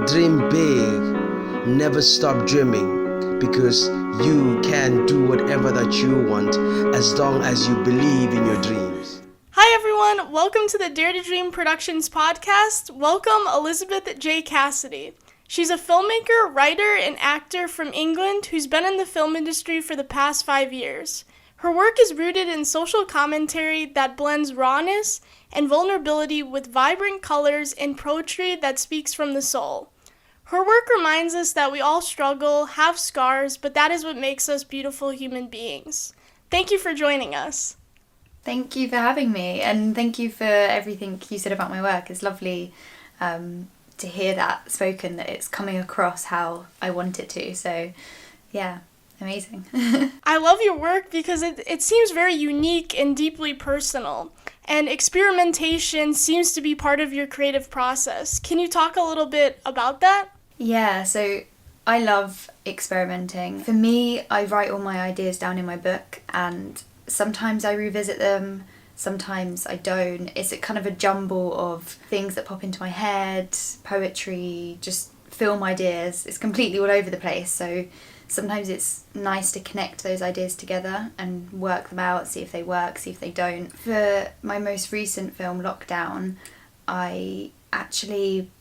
Dream big, never stop dreaming, because you can do whatever that you want as long as you believe in your dreams. Hi everyone, welcome to the Dare to Dream Productions podcast. Welcome Elizabeth J Cassidy. She's a filmmaker, writer, and actor from England who's been in the film industry for the past 5 years. Her work is rooted in social commentary that blends rawness and vulnerability with vibrant colors and poetry that speaks from the soul. Her work reminds us that we all struggle, have scars, but that is what makes us beautiful human beings. Thank you for joining us. Thank you for having me, and thank you for everything you said about my work. It's lovely to hear that spoken, that it's coming across how I want it to. So, yeah, amazing. I love your work because it seems very unique and deeply personal, and experimentation seems to be part of your creative process. Can you talk a little bit about that? Yeah, so I love experimenting. For me, I write all my ideas down in my book, and sometimes I revisit them, sometimes I don't. It's a kind of a jumble of things that pop into my head, poetry, just film ideas. It's completely all over the place. So sometimes it's nice to connect those ideas together and work them out, see if they work, see if they don't. For my most recent film, Lockdown, I actually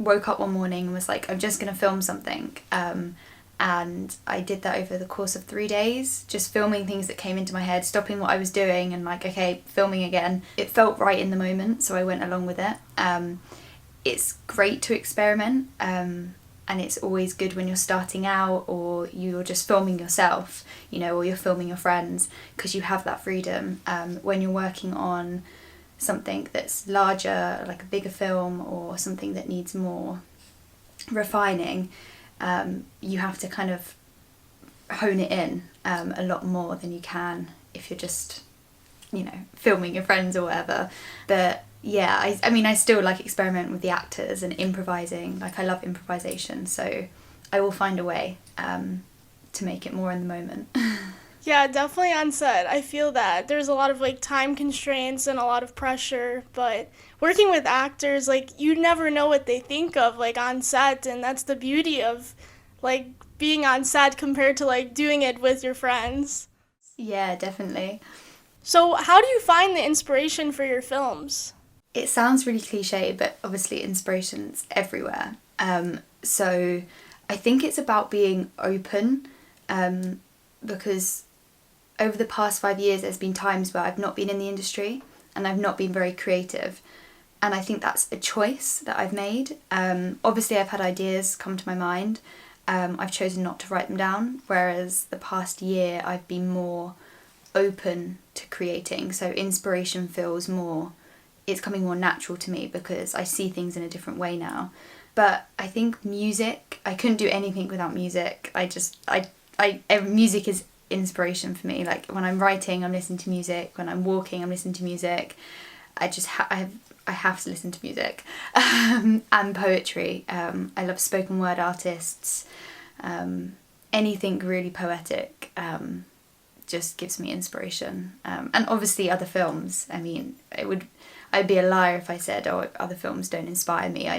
woke up one morning and was like, I'm just going to film something. And I did that over the course of 3 days, just filming things that came into my head, stopping what I was doing and like, okay, filming again. It felt right in the moment, so I went along with it. It's great to experiment, and it's always good when you're starting out or you're just filming yourself, or you're filming your friends, because you have that freedom. When you're working on something that's larger, like a bigger film, or something that needs more refining, you have to kind of hone it in a lot more than you can if you're just, filming your friends or whatever. But yeah, I still like experiment with the actors and improvising. Like, I love improvisation, so I will find a way to make it more in the moment. Yeah, definitely on set. I feel that there's a lot of time constraints and a lot of pressure, but working with actors, you never know what they think of on set, and that's the beauty of being on set compared to doing it with your friends. Yeah, definitely. So how do you find the inspiration for your films? It sounds really cliche, but obviously inspiration's everywhere. So I think it's about being open, because over the past 5 years there's been times where I've not been in the industry and I've not been very creative, and I think that's a choice that I've made. Obviously I've had ideas come to my mind, I've chosen not to write them down, whereas the past year I've been more open to creating, so inspiration feels more, it's coming more natural to me because I see things in a different way now. But I think music, I couldn't do anything without music. Music is inspiration for me. Like, when I'm writing, I'm listening to music. When I'm walking, I'm listening to music. I have to listen to music. And poetry. I love spoken word artists. Anything really poetic just gives me inspiration. And obviously other films. I'd be a liar if I said, other films don't inspire me.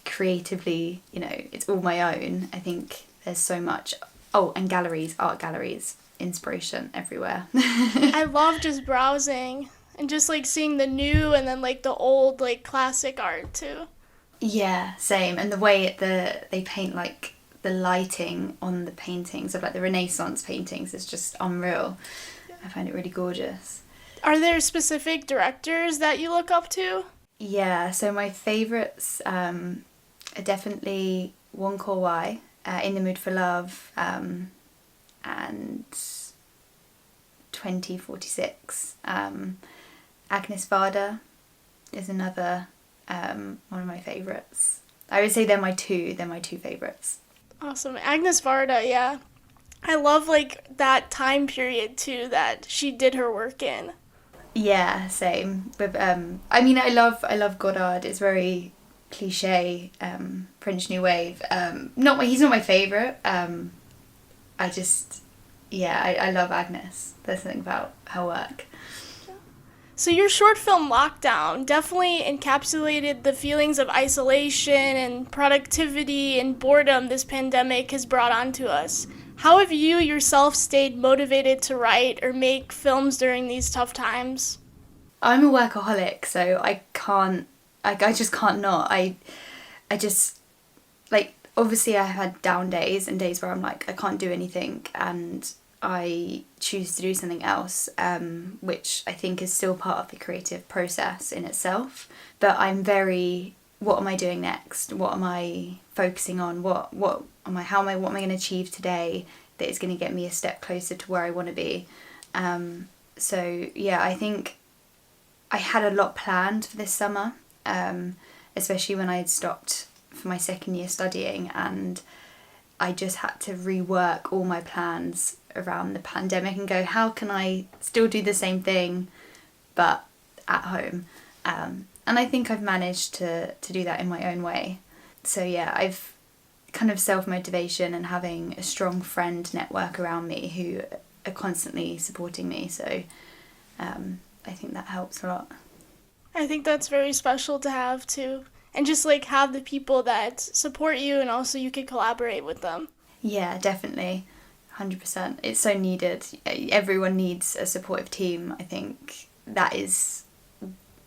Creatively, it's all my own. I think there's so much. Oh, and galleries, art galleries, inspiration everywhere. I love just browsing and just seeing the new and then the old classic art too. Yeah, same. And the way they paint the lighting on the paintings of the Renaissance paintings is just unreal. Yeah. I find it really gorgeous. Are there specific directors that you look up to? Yeah, so my favourites are definitely Wong Kar-wai, In the Mood for Love, and 2046. Agnes Varda is another one of my favourites. I would say they're my two favourites. Awesome. Agnes Varda, yeah. I love that time period too that she did her work in. Yeah, same. But I love Godard. It's very cliche, French New Wave. He's not my favourite. I love Agnes. There's something about her work. So your short film Lockdown definitely encapsulated the feelings of isolation and productivity and boredom this pandemic has brought onto us. How have you yourself stayed motivated to write or make films during these tough times? I'm a workaholic, so I just can't not. I just, like, obviously I had down days and days where I'm like, I can't do anything, and I choose to do something else, which I think is still part of the creative process in itself. But I'm very, what am I doing next? What am I focusing on? What am I going to achieve today that is going to get me a step closer to where I want to be? So yeah, I think I had a lot planned for this summer, especially when I had stopped for my second year studying, and I just had to rework all my plans around the pandemic and go, how can I still do the same thing but at home? And I think I've managed to do that in my own way. So yeah, I've kind of self-motivation and having a strong friend network around me who are constantly supporting me. So I think that helps a lot. I think that's very special to have too. And just like have the people that support you and also you can collaborate with them. Yeah, definitely. 100%. It's so needed. Everyone needs a supportive team. I think that is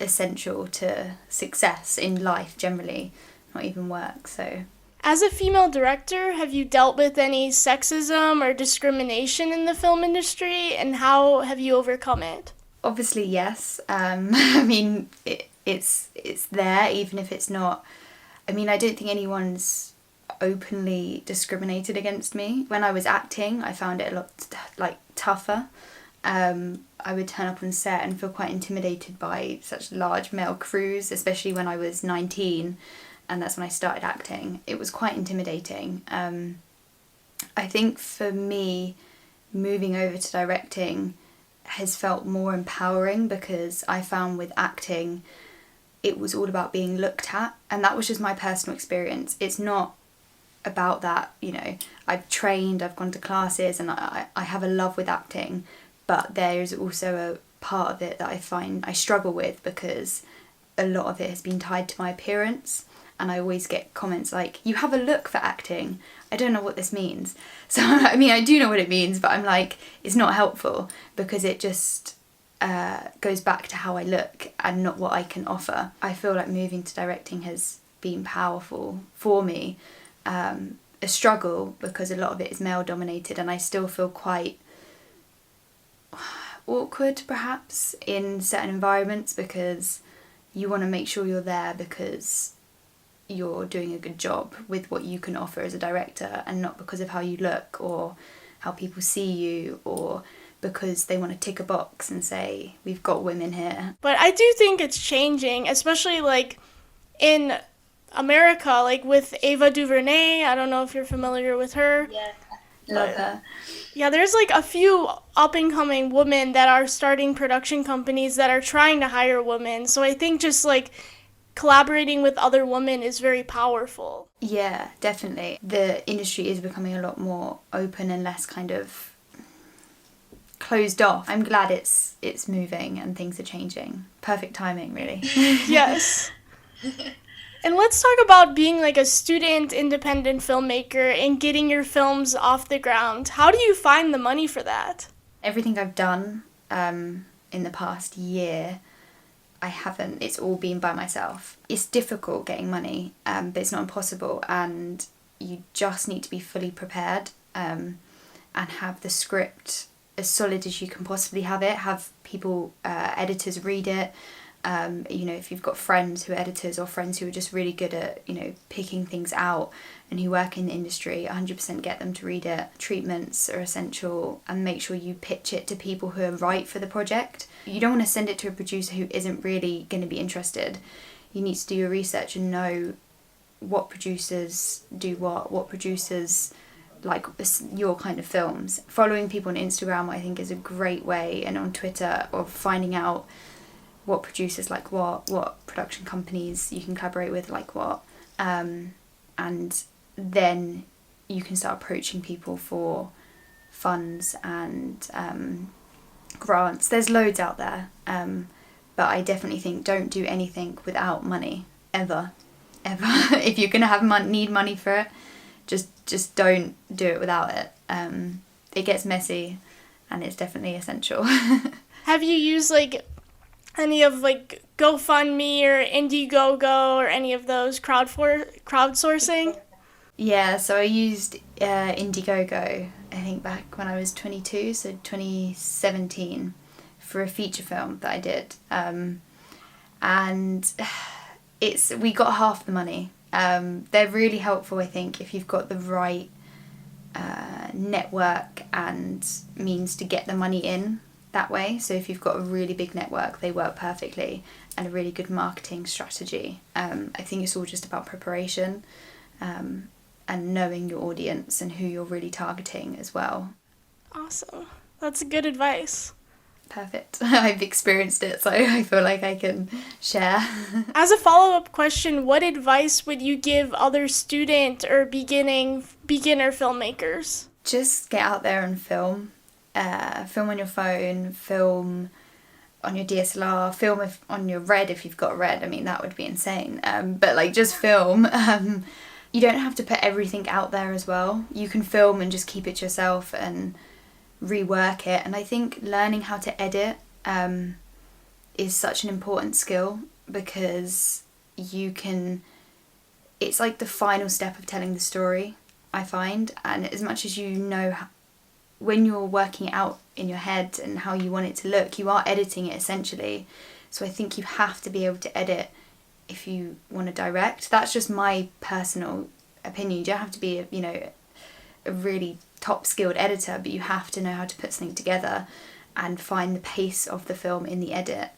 essential to success in life generally, not even work. So, as a female director, have you dealt with any sexism or discrimination in the film industry, and how have you overcome it? obviously yes. I mean, it's there, even if it's not. I mean, I don't think anyone's openly discriminated against me. When I was acting, I found it a lot tougher. I would turn up on set and feel quite intimidated by such large male crews, especially when I was 19, and that's when I started acting. It was quite intimidating. I think for me, moving over to directing has felt more empowering, because I found with acting it was all about being looked at, and that was just my personal experience. It's not about that, you know. I've trained, I've gone to classes, and I have a love with acting, but there's also a part of it that I find I struggle with, because a lot of it has been tied to my appearance, and I always get comments like, you have a look for acting. I don't know what this means. So I mean, I do know what it means, but I'm like, it's not helpful, because it just goes back to how I look and not what I can offer. I feel like moving to directing has been powerful for me. A struggle, because a lot of it is male dominated, and I still feel quite awkward perhaps in certain environments, because you want to make sure you're there because you're doing a good job with what you can offer as a director, and not because of how you look or how people see you, or because they want to tick a box and say, we've got women here. But I do think it's changing, especially like in America, like with Ava DuVernay. I don't know if you're familiar with her. Yeah, love her. Yeah, there's like a few up-and-coming women that are starting production companies that are trying to hire women. So I think just like collaborating with other women is very powerful. Yeah, definitely. The industry is becoming a lot more open and less kind of closed off. I'm glad it's moving and things are changing. Perfect timing, really. Yes. And let's talk about being like a student independent filmmaker and getting your films off the ground. How do you find the money for that? Everything I've done in the past year, it's all been by myself. It's difficult getting money, but it's not impossible, and you just need to be fully prepared and have the script as solid as you can possibly have it, have people, editors read it. You know, if you've got friends who are editors or friends who are just really good at, you know, picking things out and who work in the industry, 100% get them to read it. Treatments are essential, and make sure you pitch it to people who are right for the project. You don't want to send it to a producer who isn't really going to be interested. You need to do your research and know what producers do what producers like your kind of films. Following people on Instagram, I think, is a great way, and on Twitter, of finding out what producers like what production companies you can collaborate with like what, and then you can start approaching people for funds and grants. There's loads out there, But I definitely think don't do anything without money, ever. If you're gonna need money for it, just don't do it without it. It gets messy, and it's definitely essential. Have you used like any of like GoFundMe or Indiegogo or any of those crowdsourcing? Yeah, so I used Indiegogo, I think back when I was 22, so 2017, for a feature film that I did. And we got half the money. They're really helpful, I think, if you've got the right network and means to get the money in that way. So if you've got a really big network, they work perfectly, and a really good marketing strategy. I think it's all just about preparation and knowing your audience and who you're really targeting as well. Awesome. That's good advice. Perfect. I've experienced it, so I feel like I can share. As a follow-up question, what advice would you give other student or beginner filmmakers? Just get out there and film. Film on your phone, film on your DSLR, film on your Red if you've got a Red. I mean, that would be insane. But like, just film. You don't have to put everything out there as well. You can film and just keep it to yourself and rework it. And I think learning how to edit is such an important skill, because it's like the final step of telling the story, I find. And as much as you know when you're working it out in your head and how you want it to look, you are editing it essentially. So I think you have to be able to edit if you want to direct. That's just my personal opinion. You don't have to be a really top skilled editor, but you have to know how to put something together and find the pace of the film in the edit.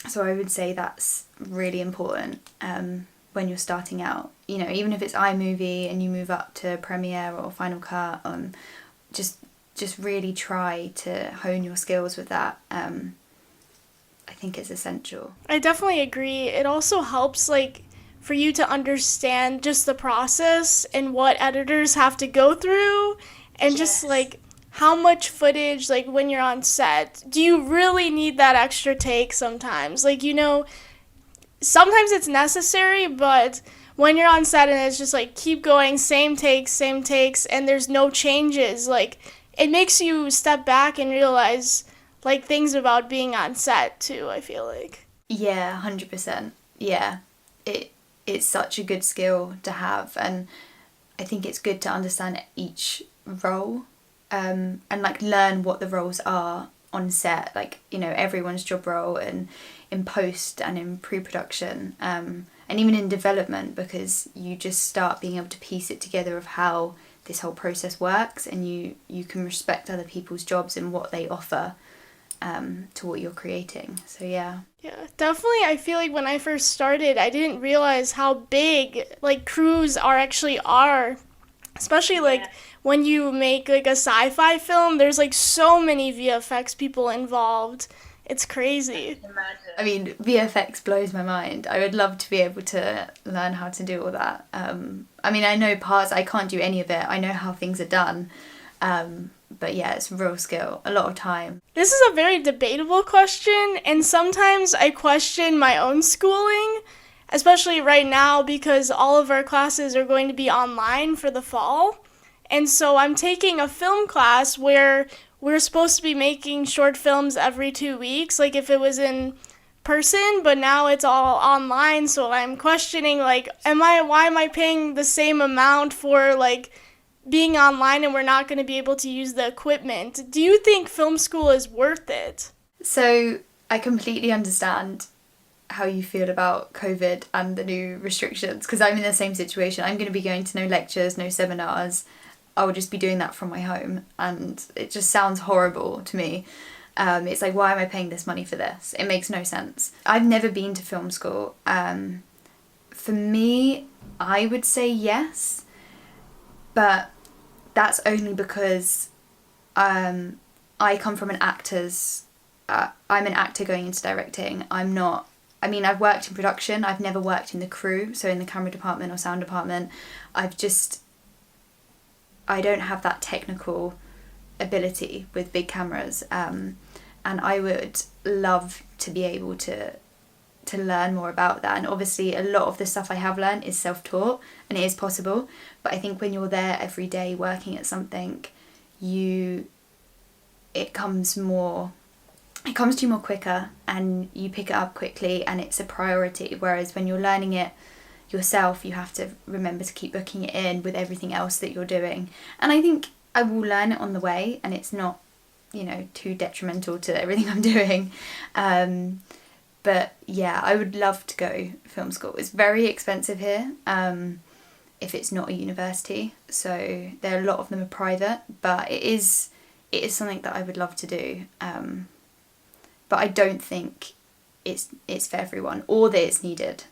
So I would say that's really important when you're starting out. Even if it's iMovie and you move up to Premiere or Final Cut, just really try to hone your skills with that. I think it's essential. I definitely agree. It also helps for you to understand just the process and what editors have to go through, and Yes. just how much footage, when you're on set, do you really need that extra take sometimes? Sometimes it's necessary, but when you're on set and it's just keep going, same takes, and there's no changes, it makes you step back and realize things about being on set too, I feel like. Yeah, 100%. Yeah, it's such a good skill to have, and I think it's good to understand each role and learn what the roles are on set, everyone's job role, and in post and in pre-production, and even in development, because you just start being able to piece it together of how this whole process works, and you can respect other people's jobs and what they offer to what you're creating. So yeah, definitely. I feel like when I first started, I didn't realize how big crews are, especially when you make a sci-fi film. There's so many VFX people involved. It's crazy. I mean, VFX blows my mind. I would love to be able to learn how to do all that. I know parts, I can't do any of it. I know how things are done. But yeah, it's a real skill, a lot of time. This is a very debatable question, and sometimes I question my own schooling, especially right now because all of our classes are going to be online for the fall. And so I'm taking a film class where we're supposed to be making short films every 2 weeks, if it was in person, but now it's all online. So I'm questioning, why am I paying the same amount for, being online and we're not going to be able to use the equipment? Do you think film school is worth it? So I completely understand how you feel about COVID and the new restrictions, because I'm in the same situation. I'm going to be going to no lectures, no seminars. I will just be doing that from my home, and it just sounds horrible to me. It's why am I paying this money for this? It makes no sense. I've never been to film school. For me, I would say yes, but that's only because I come from I'm an actor going into directing. I've worked in production. I've never worked in the crew, so in the camera department or sound department. I don't have that technical ability with big cameras, and I would love to be able to to learn more about that. And obviously a lot of the stuff I have learned is self-taught, and it is possible, but I think when you're there every day working at something, it comes to you more quicker, and you pick it up quickly, and it's a priority. Whereas when you're learning it yourself, you have to remember to keep booking it in with everything else that you're doing. And I think I will learn it on the way, and it's not, too detrimental to everything I'm doing. But yeah, I would love to go film school. It's very expensive here, if it's not a university. So there are a lot of them are private, but it is something that I would love to do. But I don't think it's for everyone, or that it's needed.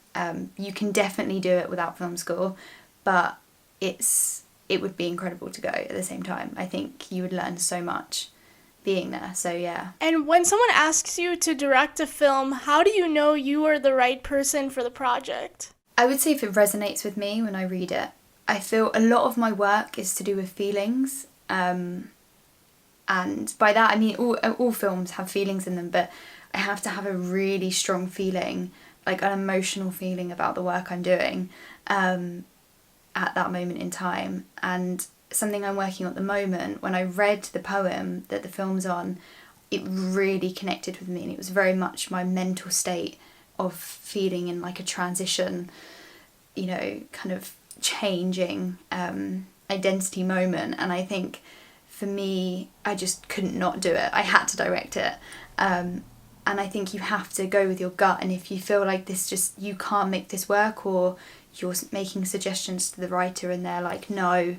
You can definitely do it without film school, but it would be incredible to go at the same time. I think you would learn so much being there, so yeah. And when someone asks you to direct a film, how do you know you are the right person for the project? I would say if it resonates with me when I read it. I feel a lot of my work is to do with feelings, and by that I mean all films have feelings in them, but I have to have a really strong feeling, like an emotional feeling about the work I'm doing at that moment in time. And something I'm working on at the moment, when I read the poem that the film's on, it really connected with me, and it was very much my mental state of feeling in like a transition, kind of changing identity moment. And I think for me, I just couldn't not do it. I had to direct it. And I think you have to go with your gut, and if you feel like you can't make this work, or you're making suggestions to the writer and they're like, no,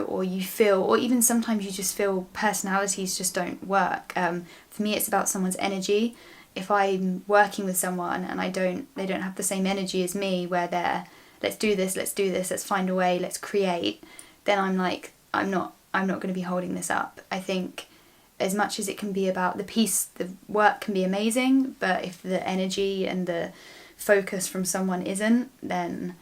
or you feel, or even sometimes you just feel personalities just don't work. For me, it's about someone's energy. If I'm working with someone and they don't have the same energy as me, where they're, let's do this, let's find a way, let's create, then I'm like, I'm not going to be holding this up. I think as much as it can be about the work can be amazing, but if the energy and the focus from someone isn't, then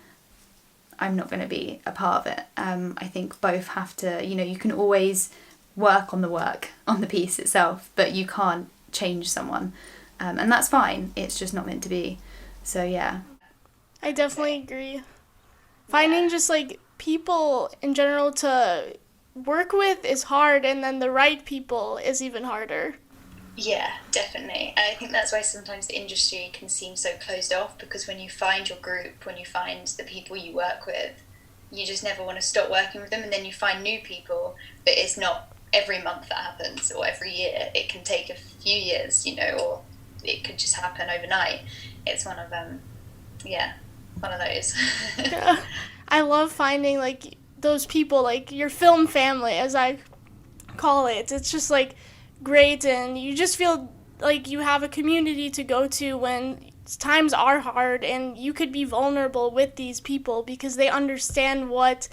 I'm not going to be a part of it. I think both have to, you can always work on the piece itself, but you can't change someone. And that's fine. It's just not meant to be. So yeah. I definitely agree. Finding just like people in general to work with is hard, and then the right people is even harder. Yeah, definitely. And I think that's why sometimes the industry can seem so closed off, because when you find your group, when you find the people you work with, you just never want to stop working with them, and then you find new people, but it's not every month that happens or every year. It can take a few years, or it could just happen overnight. It's one of those. Yeah. I love finding like those people, like your film family, as I call it. It's just like great, and you just feel like you have a community to go to when times are hard, and you could be vulnerable with these people because they understand what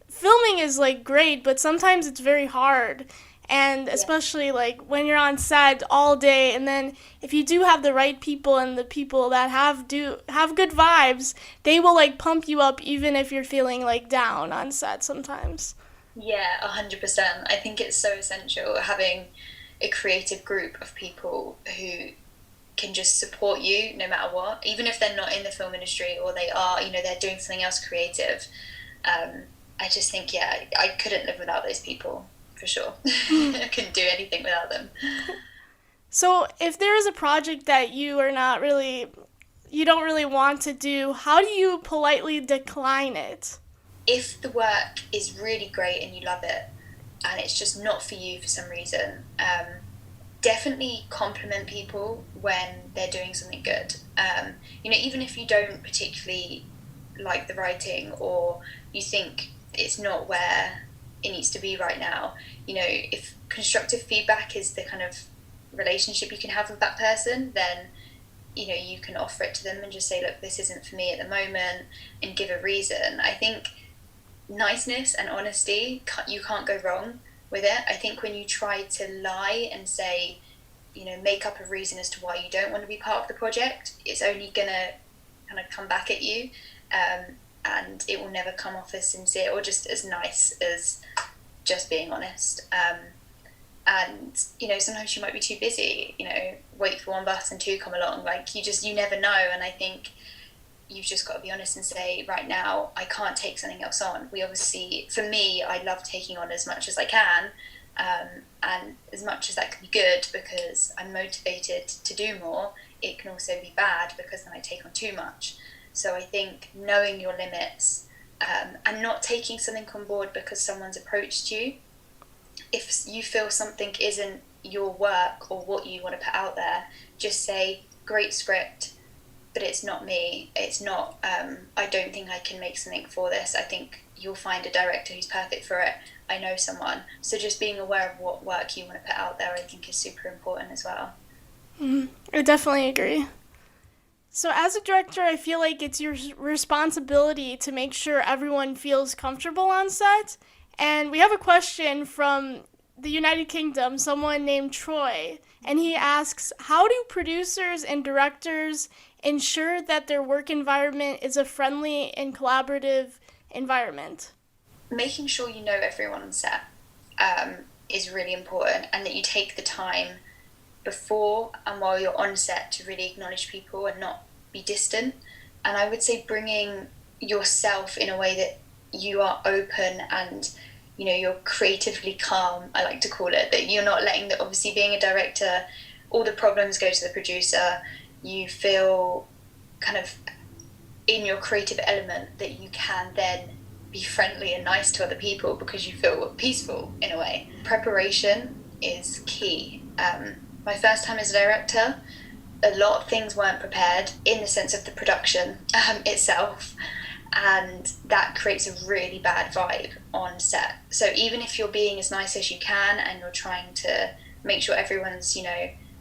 filming is like. Great, but sometimes it's very hard, and especially like when you're on set all day, and then if you do have the right people and the people that have good vibes, they will like pump you up even if you're feeling like down on set sometimes. Yeah, 100%. I think it's so essential having a creative group of people who can just support you no matter what, even if they're not in the film industry, or they are, they're doing something else creative. I just think, I couldn't live without those people, for sure. I couldn't do anything without them. So if there is a project that you don't really want to do, how do you politely decline it? If the work is really great and you love it, and it's just not for you for some reason, definitely compliment people when they're doing something good. Even if you don't particularly like the writing, or you think it's not where it needs to be right now, if constructive feedback is the kind of relationship you can have with that person, then you can offer it to them and just say, look, this isn't for me at the moment, and give a reason. I think niceness and honesty, you can't go wrong with it. I think when you try to lie and say, make up a reason as to why you don't want to be part of the project, it's only gonna kind of come back at you, and it will never come off as sincere or just as nice as just being honest. And, sometimes you might be too busy, wait for one bus and two come along. Like, you never know. And I think you've just got to be honest and say, right now, I can't take something else on. We obviously, for me, I love taking on as much as I can, and as much as that can be good because I'm motivated to do more, it can also be bad because then I take on too much. So I think knowing your limits, and not taking something on board because someone's approached you. If you feel something isn't your work or what you want to put out there, just say, great script, but it's not me. It's not, I don't think I can make something for this. I think you'll find a director who's perfect for it. I know someone. So just being aware of what work you want to put out there, I think is super important as well. I definitely agree. So as a director, I feel like it's your responsibility to make sure everyone feels comfortable on set. And we have a question from the United Kingdom, someone named Troy, and he asks, how do producers and directors ensure that their work environment is a friendly and collaborative environment? Making sure you know everyone on set is really important, and that you take the time before and while you're on set to really acknowledge people and not be distant. And I would say bringing yourself in a way that you are open and you're creatively calm, I like to call it, that you're not letting obviously being a director, all the problems go to the producer. You feel kind of in your creative element that you can then be friendly and nice to other people because you feel peaceful in a way. Preparation is key. My first time as a director, a lot of things weren't prepared in the sense of the production itself, and that creates a really bad vibe on set. So even if you're being as nice as you can and you're trying to make sure everyone's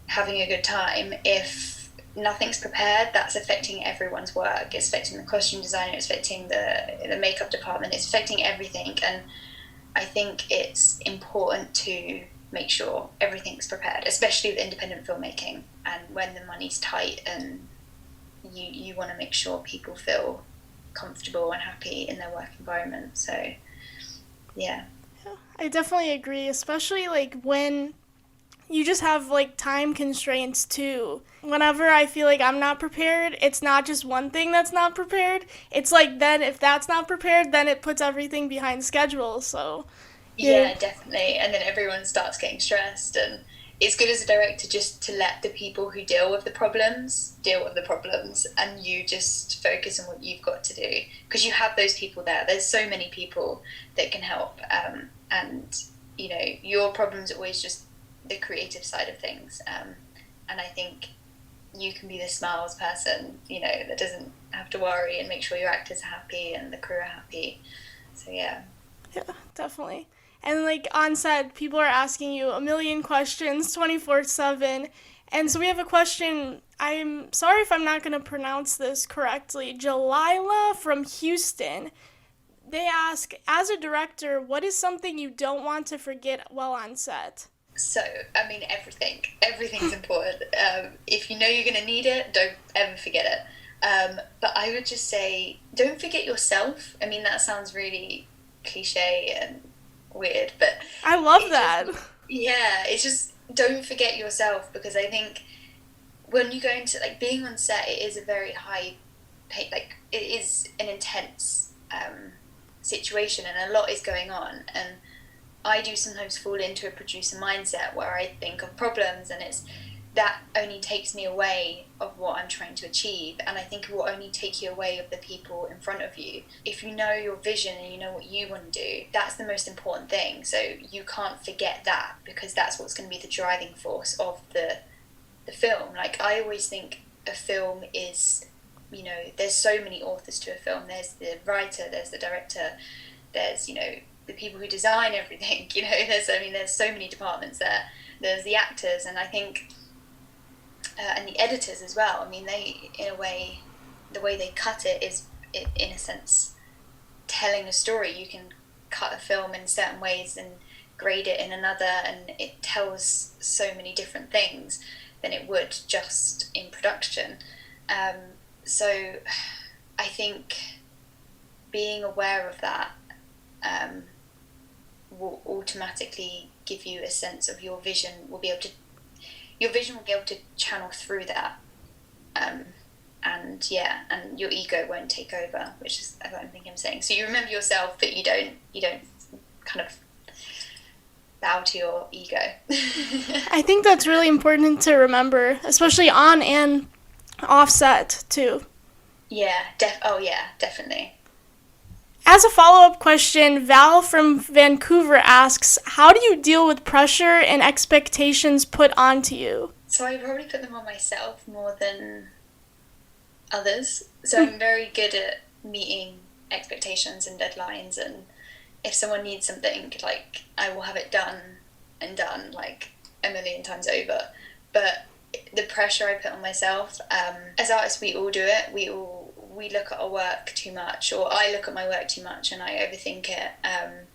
having a good time, if nothing's prepared, that's affecting everyone's work. It's affecting the costume designer, it's affecting the makeup department, it's affecting everything. And I think it's important to make sure everything's prepared, especially with independent filmmaking and when the money's tight, and you want to make sure people feel comfortable and happy in their work environment. So yeah, I definitely agree, especially when you just have time constraints too. Whenever I feel like I'm not prepared, it's not just one thing that's not prepared. It's then if that's not prepared, then it puts everything behind schedule. So yeah, definitely. And then everyone starts getting stressed, and it's good as a director just to let the people who deal with the problems, and you just focus on what you've got to do, because you have those people there. There's so many people that can help, and your problem's always just the creative side of things, and I think you can be the smiles person, that doesn't have to worry, and make sure your actors are happy and the crew are happy. So yeah, definitely. And on set, people are asking you a million questions 24/7. And so we have a question. I'm sorry if I'm not going to pronounce this correctly. Jalila from Houston. They ask, as a director, what is something you don't want to forget while on set? So, I mean, everything's important. If you know you're going to need it, don't ever forget it. But I would just say, don't forget yourself. I mean, that sounds really cliche and weird, but I love that. It's just, don't forget yourself, because I think when you go into being on set, it is a very high pay, it is an intense situation, and a lot is going on, and I do sometimes fall into a producer mindset where I think of problems, and that only takes me away of what I'm trying to achieve, and I think it will only take you away of the people in front of you. If you know your vision and you know what you want to do, that's the most important thing. So you can't forget that, because that's what's going to be the driving force of the film. I always think a film is, there's so many authors to a film. There's the writer, there's the director, there's the people who design everything. There's so many departments there. There's the actors, and I think and the editors as well. I mean, they, in a way, the way they cut it is, in a sense, telling a story. You can cut a film in certain ways and grade it in another, and it tells so many different things than it would just in production. So I think being aware of that will automatically give you a sense of your vision will be able to channel through that, and your ego won't take over, which is what I think I'm saying. So you remember yourself, but you don't kind of bow to your ego. I think that's really important to remember, especially on and off set too. Yeah, definitely. As a follow-up question, Val from Vancouver asks, how do you deal with pressure and expectations put onto you? So I probably put them on myself more than others. So I'm very good at meeting expectations and deadlines, and if someone needs something, like, I will have it done like a million times over. But the pressure I put on myself, as artists, we all do it. We look at our work too much, or I look at my work too much and I overthink it. And,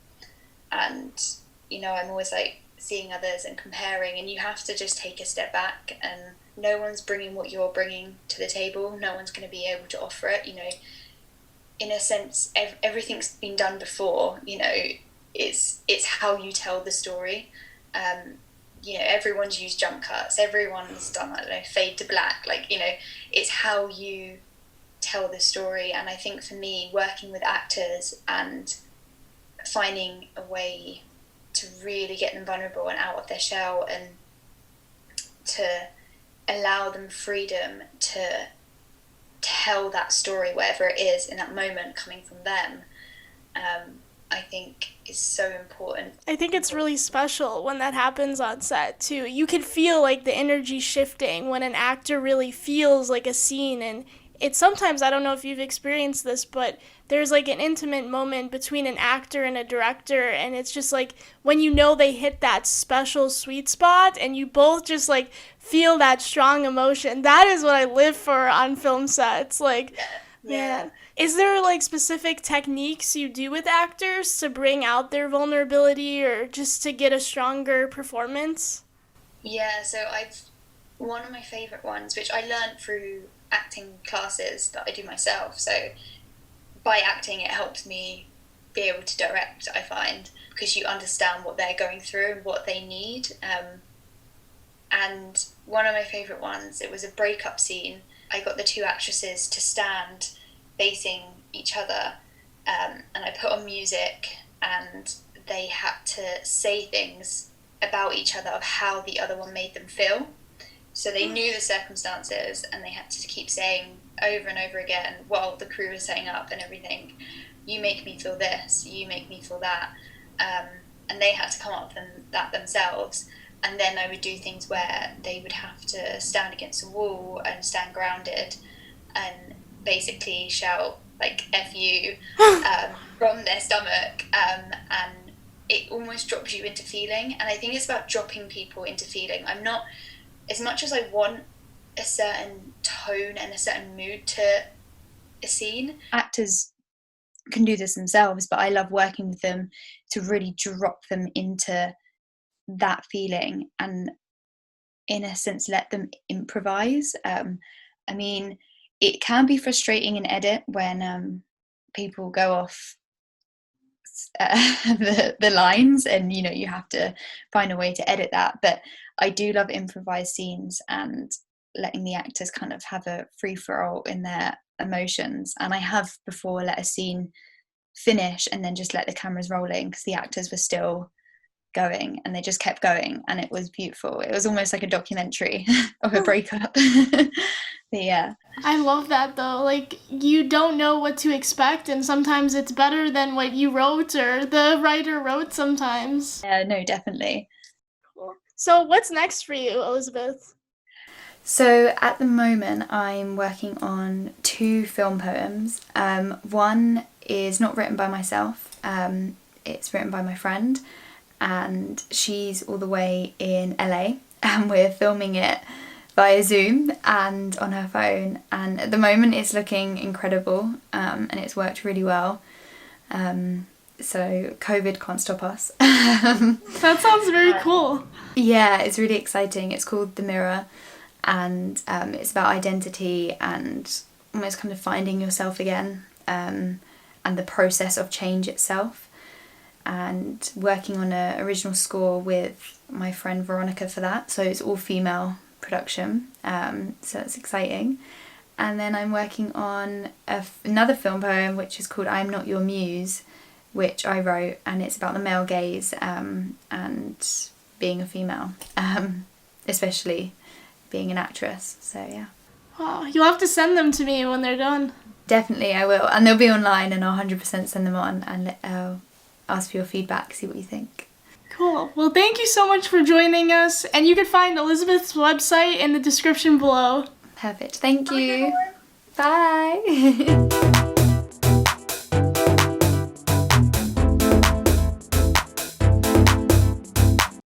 I'm always like seeing others and comparing, and you have to just take a step back, and no one's bringing what you're bringing to the table. No one's going to be able to offer it. In a sense, everything's been done before. It's how you tell the story. Everyone's used jump cuts. Everyone's done, fade to black. It's how you tell the story. And I think for me, working with actors and finding a way to really get them vulnerable and out of their shell, and to allow them freedom to tell that story, wherever it is in that moment coming from them, I think is so important. I think it's really special when that happens on set too. You can feel like the energy shifting when an actor really feels like a scene, and it's sometimes, I don't know if you've experienced this, but there's like an intimate moment between an actor and a director, and it's just like when they hit that special sweet spot and you both just like feel that strong emotion. That is what I live for on film sets. Man. Is there like specific techniques you do with actors to bring out their vulnerability or just to get a stronger performance? Yeah, so one of my favourite ones, which I learned through acting classes that I do myself. So by acting, it helps me be able to direct, I find, because you understand what they're going through and what they need. And one of my favourite ones, it was a breakup scene. I got the two actresses to stand facing each other, and I put on music, and they had to say things about each other of how the other one made them feel. So they knew the circumstances, and they had to keep saying over and over again while the crew was setting up and everything, you make me feel this, you make me feel that. And they had to come up with that themselves. And then I would do things where they would have to stand against a wall and stand grounded and basically shout like F you from their stomach, and it almost drops you into feeling. And I think it's about dropping people into feeling. I'm not, as much as I want a certain tone and a certain mood to a scene, Actors can do this themselves, but I love working with them to really drop them into that feeling and, in a sense, let them improvise. I mean, it can be frustrating in edit when people go off the lines, and you have to find a way to edit that. But I do love improvised scenes and letting the actors kind of have a free-for-all in their emotions. And I have before let a scene finish and then just let the cameras rolling because the actors were still going, and they just kept going, and it was beautiful. It was almost like a documentary of a breakup. But yeah, I love that though. Like, you don't know what to expect, and sometimes it's better than what you wrote or the writer wrote sometimes. yeah, no, definitely. Cool. So what's next for you, Elizabeth? So at the moment I'm working on 2 film poems. One is not written by myself, it's written by my friend, and she's all the way in LA, and we're filming it via Zoom and on her phone, and at the moment it's looking incredible, and it's worked really well. So COVID can't stop us. That sounds very cool. Yeah, it's really exciting. It's called The Mirror, and it's about identity and almost kind of finding yourself again, and the process of change itself. and working on an original score with my friend Veronica for that. So it's all female production, so it's exciting. And then I'm working on another film poem which is called I'm Not Your Muse, which I wrote, and it's about the male gaze and being a female, especially being an actress. So yeah. Wow, you'll have to send them to me when they're done. Definitely I will, and they'll be online, and I'll 100% send them on and ask for your feedback, see what you think. Cool. Well, thank you so much for joining us, and you can find Elizabeth's website in the description below. Perfect. Thank you. Bye.